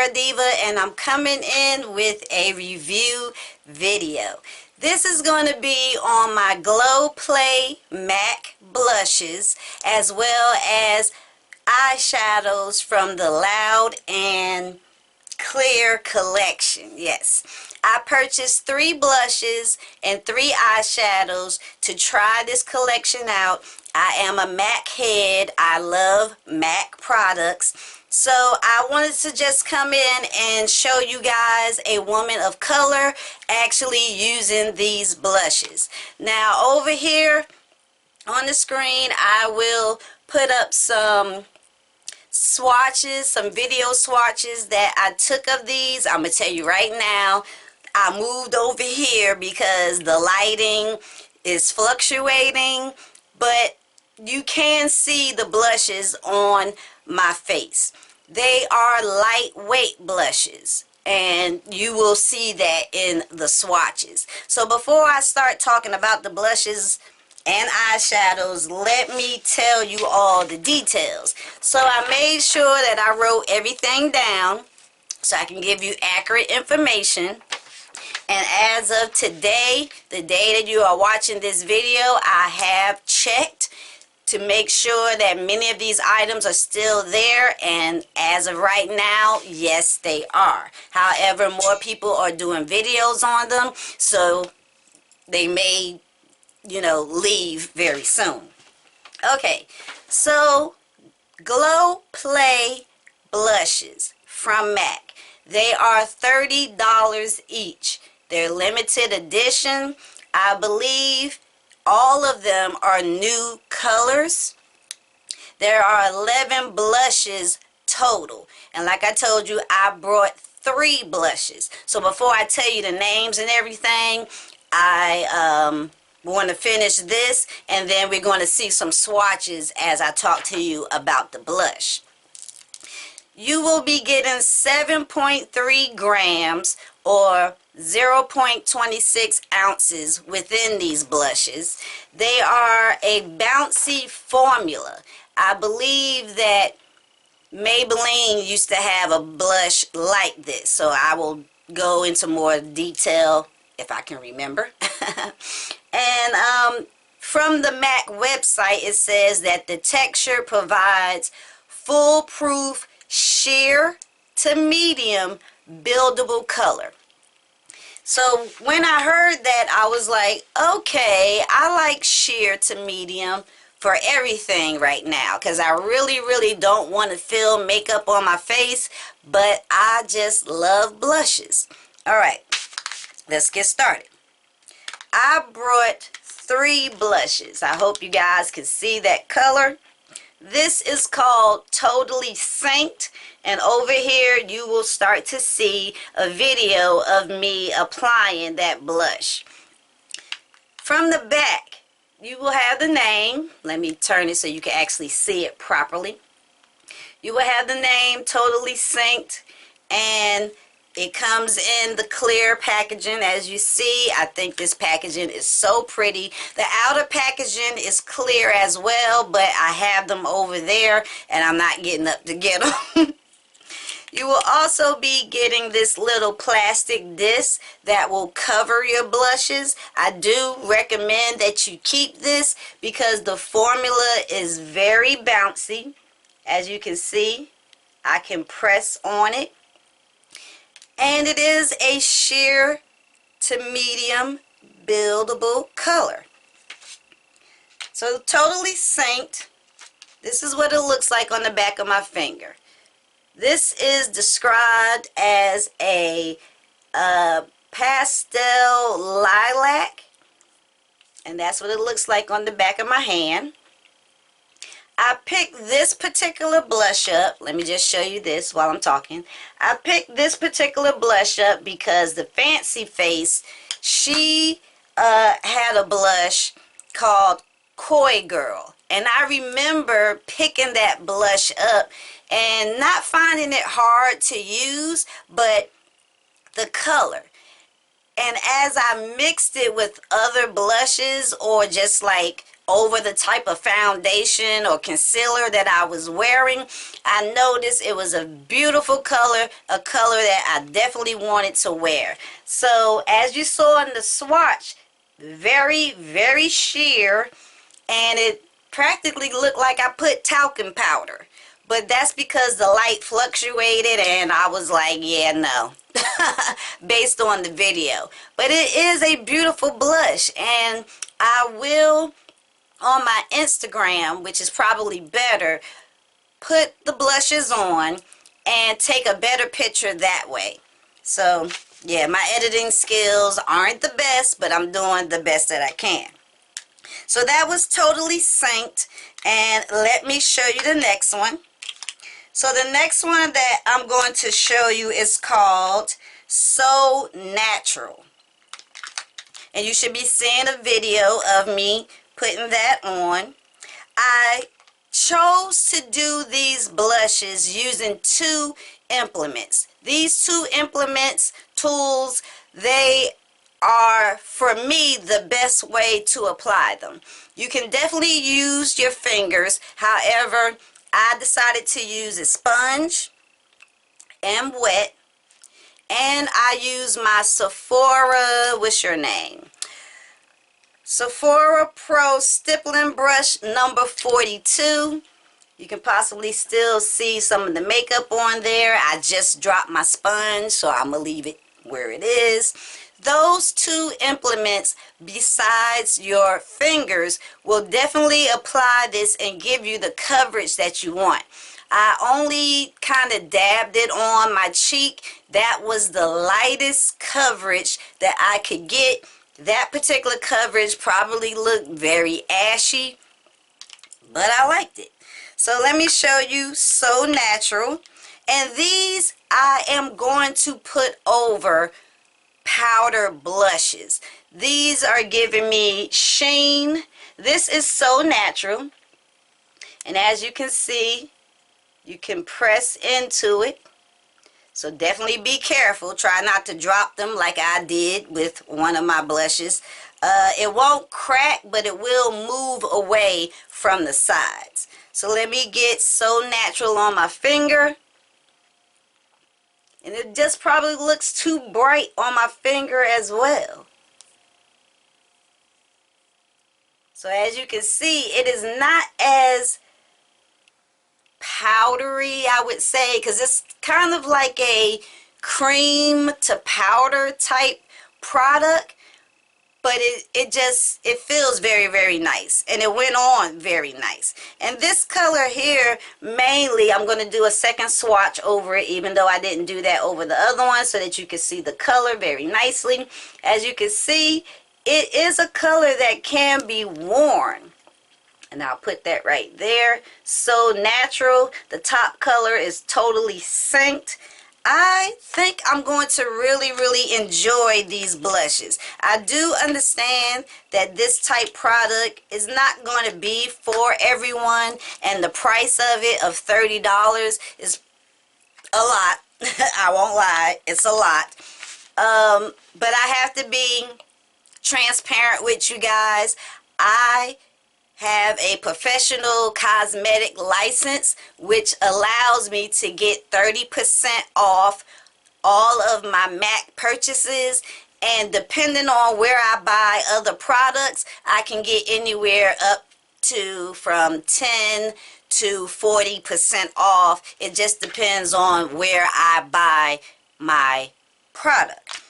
Hair Diva, and I'm coming in with a review video. This is going to be on my Glow Play MAC blushes as well as eyeshadows from the Loud and Clear collection. Yes, I purchased 3 blushes and 3 eyeshadows to try this collection out. I am a MAC head. I love MAC products. So I wanted to just come in and show you guys a woman of color actually using these blushes. Now over here on the screen I will put up some swatches, some video swatches that I took of these. I'm gonna tell you right now, I moved over here because the lighting is fluctuating, but you can see the blushes on my face. They are lightweight blushes, and you will see that in the swatches. So before I start talking about the blushes and eyeshadows, let me tell you all the details. So I made sure that I wrote everything down so I can give you accurate information. And as of today, the day that you are watching this video, I have checked to make sure that many of these items are still there, and as of right now, yes, they are. However, more people are doing videos on them, so they may, you know, leave very soon. Okay, so Glow Play blushes from MAC. They are $30 each. They're limited edition. I believe all of them are new colors. There are 11 blushes total. And like I told you, I brought 3 blushes. So before I tell you the names and everything, I want to finish this, and then we're going to see some swatches as I talk to you about the blush. You will be getting 7.3 grams or 0.26 ounces within these blushes. They are a bouncy formula. I believe that Maybelline used to have a blush like this, so I will go into more detail if I can remember. And from the MAC website, it says that the texture provides foolproof sheer to medium buildable color. So when I heard that, I was like, okay, I like sheer to medium for everything right now, because I really don't want to feel makeup on my face, but I just love blushes. All right, let's get started. I brought 3 blushes. I hope you guys can see that color. This is called Totally Synced, and over here you will start to see a video of me applying that blush. From the back, you will have the name. Let me turn it so you can actually see it properly. You will have the name Totally Synced, and it comes in the clear packaging. As you see, I think this packaging is so pretty. The outer packaging is clear as well, but I have them over there and I'm not getting up to get them. You will also be getting this little plastic disc that will cover your blushes. I do recommend that you keep this because the formula is very bouncy. As you can see, I can press on it. And it is a sheer to medium buildable color. So Totally Synced, this is what it looks like on the back of my finger. This is described as a pastel lilac, and that's what it looks like on the back of my hand. I picked this particular blush up. Let me just show you this while I'm talking. I picked this particular blush up because the Fancy Face, she had a blush called Coy Girl. And I remember picking that blush up and not finding it hard to use, but the color. And as I mixed it with other blushes or just like over the type of foundation or concealer that I was wearing, I noticed it was a beautiful color, a color that I definitely wanted to wear. So as you saw in the swatch, very, very sheer, and it practically looked like I put talcum powder. But that's because the light fluctuated and I was like, yeah, no, based on the video. But it is a beautiful blush, and I will, on my Instagram, which is probably better, put the blushes on and take a better picture that way. So, yeah, my editing skills aren't the best, but I'm doing the best that I can. So that was totally synced, and let me show you the next one. So the next one that I'm going to show you is called So Natural. And you should be seeing a video of me putting that on. I chose to do these blushes using two implements. These two implements, tools, they are, for me, the best way to apply them. You can definitely use your fingers. However, I decided to use a sponge and wet, and I use my Sephora, what's your name? Sephora Pro Stippling Brush number 42. You can possibly still see some of the makeup on there. I just dropped my sponge, so I'm going to leave it where it is. Those two implements, besides your fingers, will definitely apply this and give you the coverage that you want. I only kind of dabbed it on my cheek. That was the lightest coverage that I could get. That particular coverage probably looked very ashy, but I liked it. So let me show you So Natural. And these I am going to put over powder blushes. These are giving me sheen. This is So Natural. And as you can see, you can press into it. So definitely be careful. Try not to drop them like I did with one of my blushes. It won't crack, but it will move away from the sides. So let me get So Natural on my finger. And it just probably looks too bright on my finger as well. So as you can see, it is not as powdery, I would say, because it's kind of like a cream to powder type product, but it feels very, very nice, and it went on very nice. And this color here, mainly I'm going to do a second swatch over it, even though I didn't do that over the other one, so that you can see the color very nicely. As you can see, it is a color that can be worn. And I'll put that right there. So Natural. The top color is totally synced. I think I'm going to really, really enjoy these blushes. I do understand that this type product is not going to be for everyone, and the price of it of $30 is a lot. I won't lie, it's a lot. But I have to be transparent with you guys. I have a professional cosmetic license, which allows me to get 30% off all of my MAC purchases, and depending on where I buy other products, I can get anywhere up to from 10 to 40% off. It just depends on where I buy my product.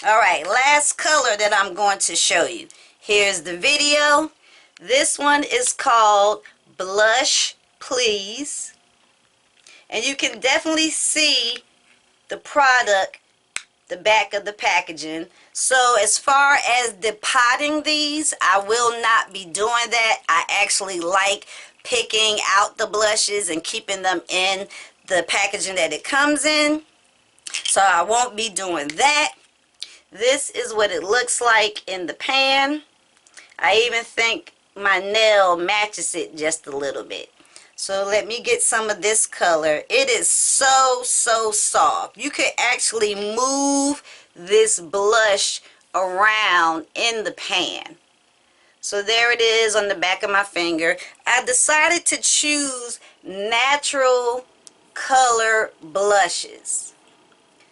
Alright, last color that I'm going to show you. Here's the video. This one is called Blush Please. And you can definitely see the product, the back of the packaging. So as far as depotting these, I will not be doing that. I actually like picking out the blushes and keeping them in the packaging that it comes in. So I won't be doing that. This is what it looks like in the pan. I even think my nail matches it just a little bit. So let me get some of this color. It is so soft. You could actually move this blush around in the pan. So there it is on the back of my finger. I decided to choose natural color blushes.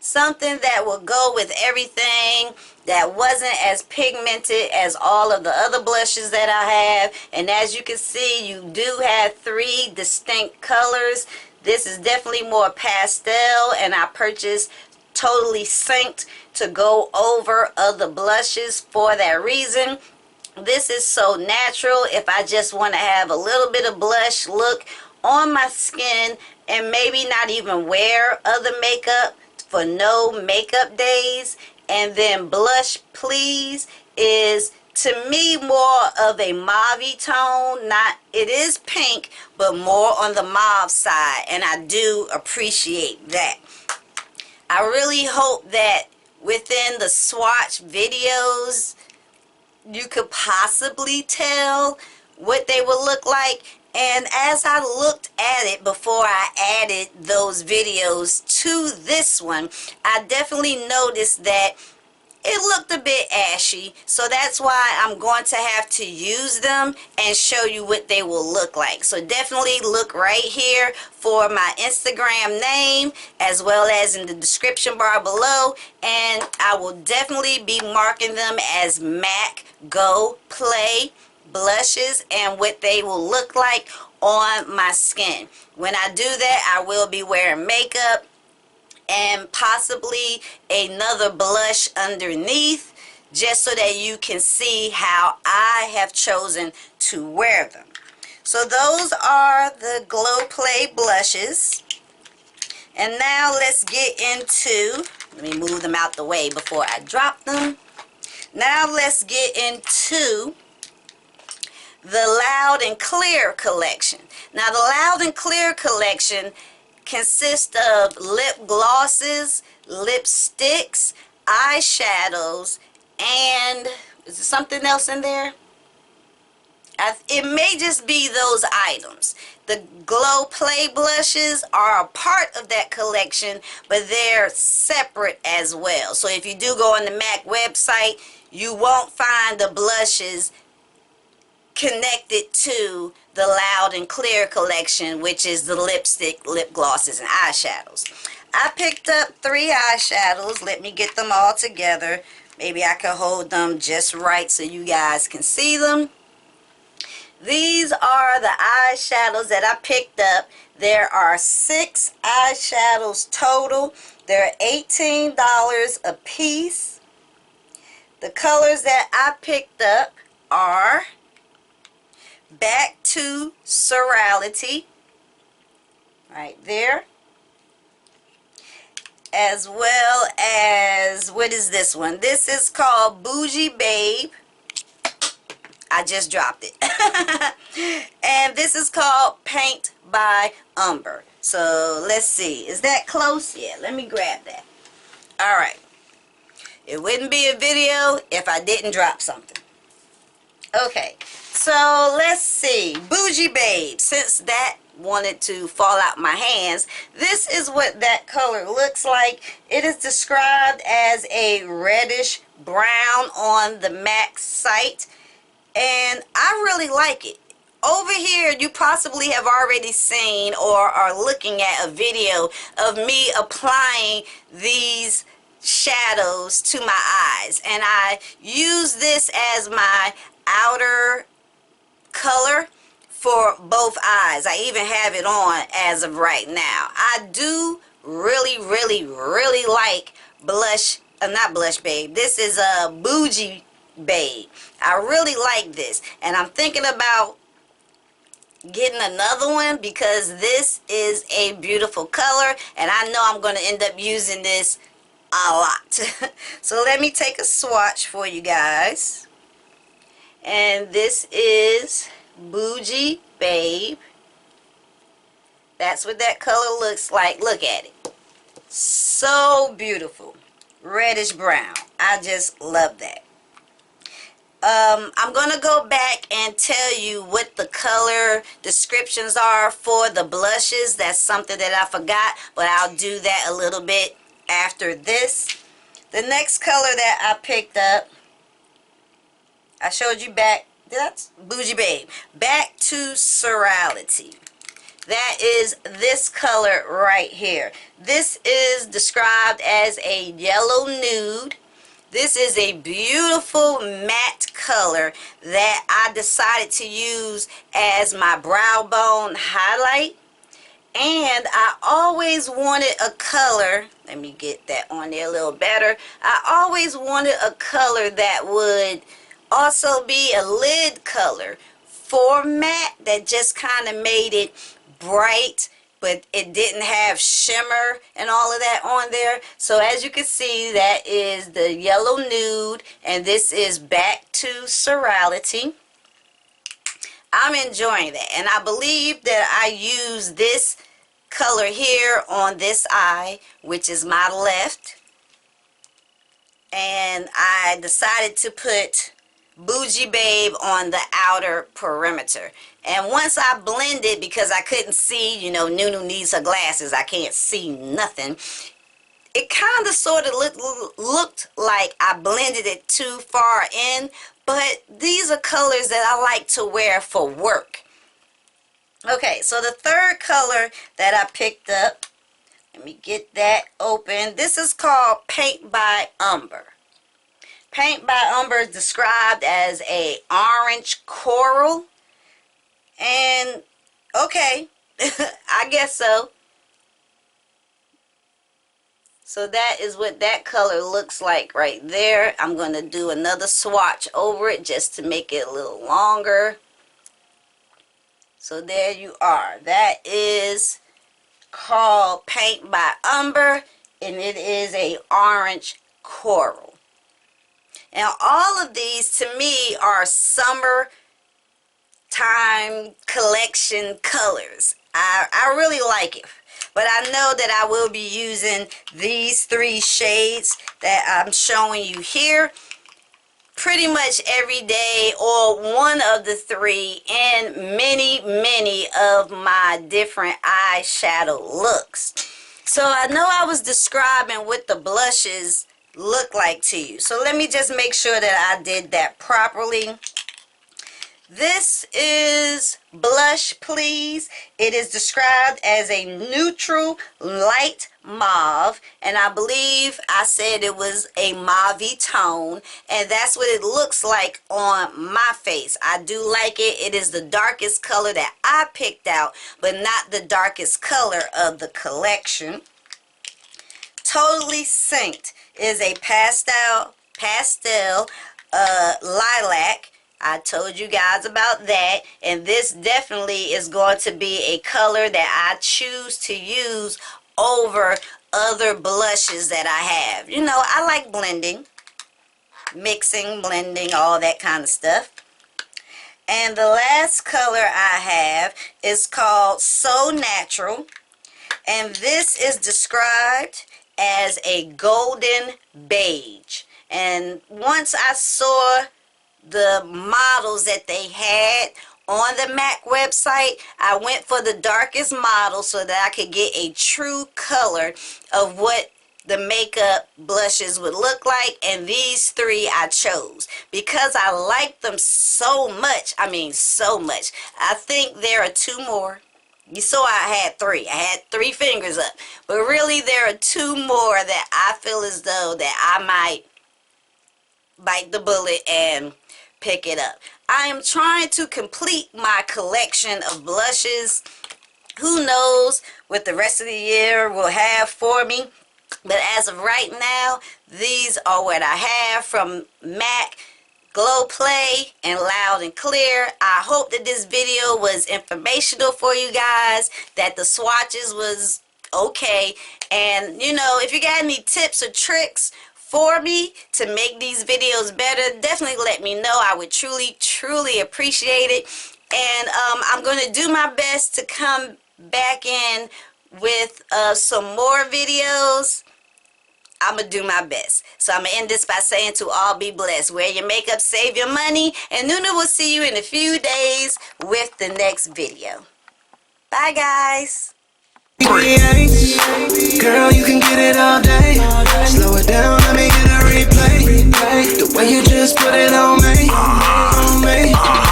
Something that will go with everything, that wasn't as pigmented as all of the other blushes that I have. And as you can see, you do have 3 distinct colors. This is definitely more pastel, and I purchased totally synced to go over other blushes for that reason. This is so natural if I just want to have a little bit of blush look on my skin and maybe not even wear other makeup for no makeup days. And then Blush Please is to me more of a mauve tone. Not, it is pink, but more on the mauve side, and I do appreciate that. I really hope that within the swatch videos you could possibly tell what they would look like. And as I looked at it before I added those videos to this one, I definitely noticed that it looked a bit ashy. So that's why I'm going to have to use them and show you what they will look like. So definitely look right here for my Instagram name, as well as in the description bar below. And I will definitely be marking them as MAC Go Play blushes and what they will look like on my skin. When I do that, I will be wearing makeup and possibly another blush underneath, just so that you can see how I have chosen to wear them. So those are the Glow Play blushes. And now let's get into, let me move them out the way before I drop them. Now let's get into the Loud and Clear collection. Now the Loud and Clear collection consists of lip glosses, lipsticks, eyeshadows, and is there something else in there? It may just be those items. The Glow Play blushes are a part of that collection, but they're separate as well. So if you do go on the MAC website, you won't find the blushes connected to the Loud and Clear collection, which is the lipstick, lip glosses, and eyeshadows. I picked up 3 eyeshadows. Let me get them all together. Maybe I can hold them just right so you guys can see them. These are the eyeshadows that I picked up. There are 6 eyeshadows total. They're $18 a piece. The colors that I picked up are Back to Sorality, right there, as well as, what is this one? This is called Bougie Babe. I just dropped it. And this is called Paint by Umber. So let's see, is that close? Yeah, let me grab that. Alright, it wouldn't be a video if I didn't drop something. Okay, so let's see, Bougie Babe, since that wanted to fall out my hands, this is what that color looks like. It is described as a reddish brown on the MAC site, and I really like it. Over here, you possibly have already seen or are looking at a video of me applying these shadows to my eyes, and I use this as my outer color for both eyes. I even have it on as of right now. I do really like blush, not Blush Babe. This is a Bougie Babe. I really like this, and I'm thinking about getting another one because this is a beautiful color, and I know I'm going to end up using this a lot. So let me take a swatch for you guys. And this is Bougie Babe. That's what that color looks like. Look at it. So beautiful. Reddish brown. I just love that. I'm going to go back and tell you what the color descriptions are for the blushes. That's something that I forgot, but I'll do that a little bit after this. The next color that I picked up, I showed you back Bougie Babe. Back to Surreality. That is this color right here. This is described as a yellow nude. This is a beautiful matte color that I decided to use as my brow bone highlight. And I always wanted a color, let me get that on there a little better. I always wanted a color that would also be a lid color for matte that just kind of made it bright, but it didn't have shimmer and all of that on there. So as you can see, that is the yellow nude, and this is Back to Surreality. I'm enjoying that, and I believe that I use this color here on this eye, which is my left, and I decided to put Bougie Babe on the outer perimeter. And once I blended, because I couldn't see, you know, NueNew needs her glasses, I can't see nothing, it kind of sort of looked like I blended it too far in, but these are colors that I like to wear for work. Okay, so the third color that I picked up, let me get that open. This is called Paint by Umber. Paint by Umber is described as a orange coral. And, okay, I guess so. So that is what that color looks like right there. I'm going to do another swatch over it just to make it a little longer. So there you are. That is called Paint by Umber, and it is a orange coral. Now all of these to me are summer time collection colors. I really like it. But I know that I will be using these three shades that I'm showing you here pretty much every day, or one of the three, in many of my different eyeshadow looks. So I know I was describing what the blushes look like to you. So let me just make sure that I did that properly. This is Blush Please. It is described as a neutral light mauve, and I believe I said it was a mauve tone, and that's what it looks like on my face. I do like it. It is the darkest color that I picked out, but not the darkest color of the collection. Totally Synced is a pastel lilac. I told you guys about that, and this definitely is going to be a color that I choose to use over other blushes that I have. You know, I like blending, mixing, blending, all that kind of stuff. And the last color I have is called So Natural, and this is described as a golden beige. And once I saw the models that they had on the MAC website, I went for the darkest model so that I could get a true color of what the makeup blushes would look like, and these three I chose because I like them so much. I mean, so much. I think there are two more. You saw I had three. I had 3 fingers up, but really there are 2 more that I feel as though that I might bite the bullet and pick it up. I am trying to complete my collection of blushes. Who knows what the rest of the year will have for me, but as of right now, these are what I have from MAC, Glow Play, and Loud and Clear. I hope that this video was informational for you guys, that the swatches was okay, and you know, if you got any tips or tricks for me to make these videos better, definitely let me know. I would truly appreciate it. And I'm going to do my best to come back in with some more videos. I'm going to do my best. So I'm going to end this by saying to all, be blessed. Wear your makeup, save your money, and NueNew will see you in a few days with the next video. Bye guys. Girl, you can get it all day. Slow it down, let me get a replay. The way you just put it on me, on me.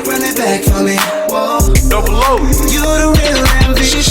run it back for me. Whoa. Double O. You're the real MVP.